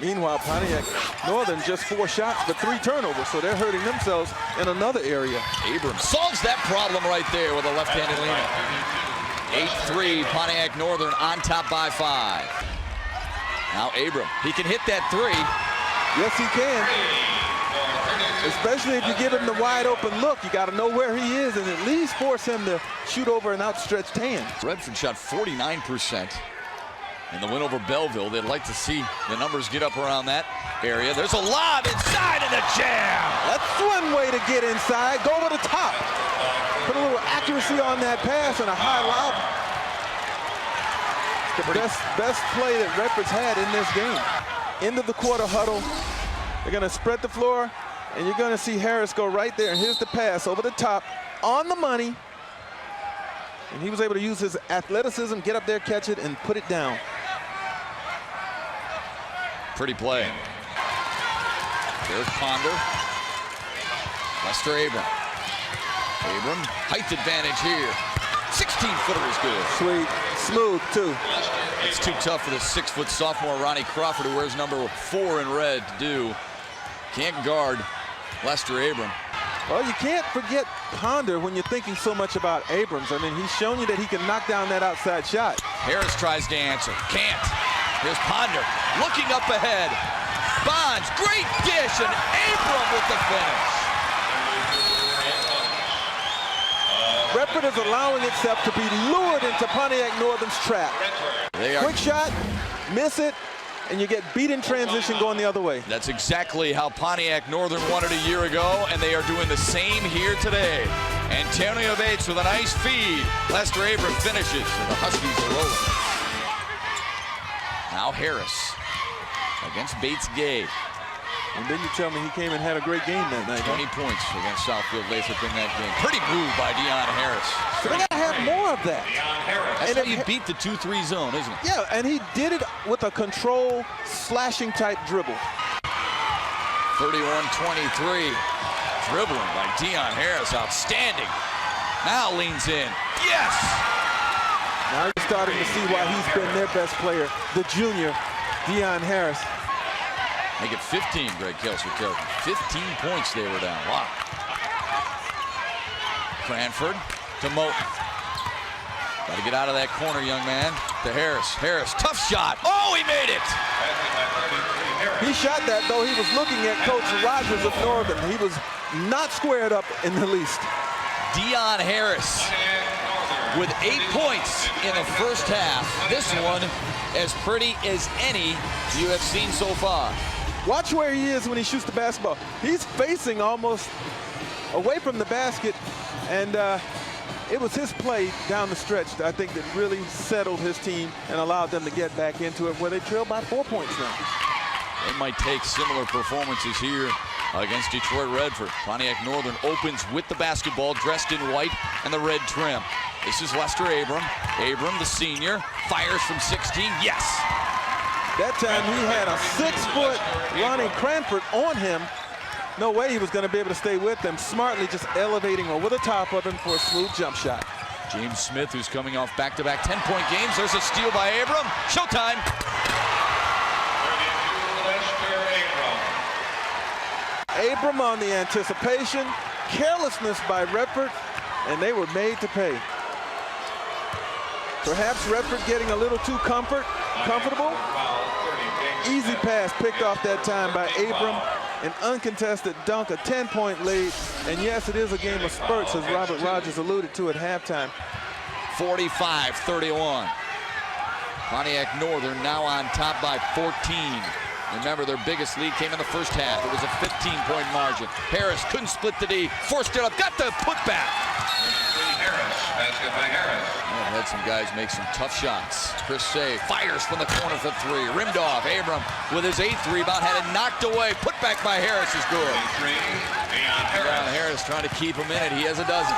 Meanwhile, Pontiac Northern just 4 shots, but 3 turnovers, so they're hurting themselves in another area. Abram solves that problem right there with a left-handed leaner. 8-3, Pontiac Northern on top by 5. Now Abram, he can hit that 3. Yes, he can. Especially if you give him the wide open look, you got to know where he is and at least force him to shoot over an outstretched hand. Redford shot 49% in the win over Belleville. They'd like to see the numbers get up around that area. There's a lob inside and a jam. That's one way to get inside. Go over the top. Put a little accuracy on that pass and a high lob. The best play that Redford's had in this game. End of the quarter huddle. They're going to spread the floor, and you're going to see Harris go right there. And here's the pass over the top, on the money. And he was able to use his athleticism, get up there, catch it, and put it down. Pretty play. There's Ponder. Lester Abram. Abram, height advantage here. 16-footer is good. Sweet, smooth, too. It's too tough for the 6-foot sophomore Ronnie Crawford, who wears number 4 in red, to do. Can't guard Lester Abram. Well, you can't forget Ponder when you're thinking so much about Abrams. I mean, he's shown you that he can knock down that outside shot. Harris tries to answer. Can't. Here's Ponder looking up ahead. Bonds, great dish, and Abram with the finish. Redford is allowing itself to be lured into Pontiac Northern's trap. Quick shot, miss it, and you get beat in transition going the other way. That's exactly how Pontiac Northern won it a year ago, and they are doing the same here today. Antonio Bates with a nice feed. Lester Abram finishes, and the Huskies are rolling. Now Harris against Bates-Gay. And then you tell me he came and had a great game that night. 20 points against Southfield Lathrop in that game. Pretty move by Dion Harris. So they got to have more of that. That's how you beat the 2-3 zone, isn't it? Yeah, and he did it with a control, slashing type dribble. 31-23. Dribbling by Dion Harris, outstanding. Now leans in. Yes! Now you're starting to see why he's been their best player, the junior, Dion Harris. Make it 15, Greg Kelser tells me. 15 points they were down. Wow. Cranford to Moten. Got to get out of that corner, young man. To Harris. Harris, tough shot. Oh, he made it! He shot that, though. He was looking at Coach Rogers of Northern. He was not squared up in the least. Dion Harris with 8 points in the first half. This one as pretty as any you have seen so far. Watch where he is when he shoots the basketball. He's facing almost away from the basket, and it was his play down the stretch, I think, that really settled his team and allowed them to get back into it where they trail by 4 points now. They might take similar performances here against Detroit Redford. Pontiac Northern opens with the basketball, dressed in white and the red trim. This is Lester Abram. Abram, the senior, fires from 16. Yes! That time he had a 6-foot Ronnie Cranford on him. No way he was going to be able to stay with them. Smartly just elevating over the top of him for a smooth jump shot. James Smith, who's coming off back-to-back 10-point games. There's a steal by Abram. Showtime. Abram on the anticipation, carelessness by Redford, and they were made to pay. Perhaps Redford getting a little too comfortable. Easy pass picked off that time by Abram. An uncontested dunk, a 10-point lead. And yes, it is a game of spurts, as Robert Rogers alluded to at halftime. 45-31. Pontiac Northern now on top by 14. Remember, their biggest lead came in the first half. It was a 15-point margin. Harris couldn't split the D, forced it up, got the putback. I've had some guys make some tough shots. Chris Say fires from the corner for 3. Rimmed off. Abram with his 8th rebound, had it knocked away. Putback by Harris is good. Dion Harris trying to keep him in it. He has a dozen.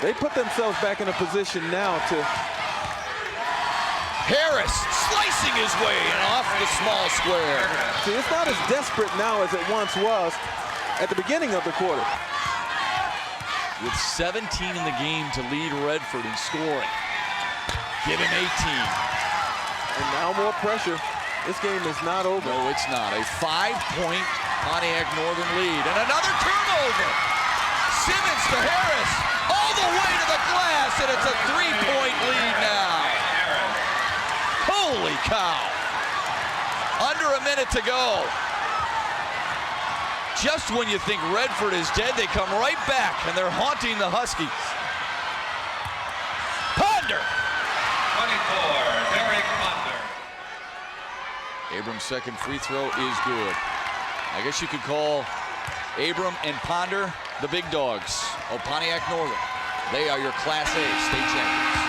They put themselves back in a position now to... Harris slicing his way and off the small square. See, it's not as desperate now as it once was at the beginning of the quarter. With 17 in the game to lead Redford in scoring. Give him 18. And now more pressure. This game is not over. No, it's not. A 5-point Pontiac Northern lead. And another turnover. Simmons to Harris. All the way to the glass, and it's a 3-point lead now. Holy cow. Under a minute to go. Just when you think Redford is dead, they come right back, and they're haunting the Huskies. Ponder. 24, Derrick Ponder. Abram's second free throw is good. I guess you could call Abram and Ponder the big dogs of Pontiac Northern. They are your Class A state champions.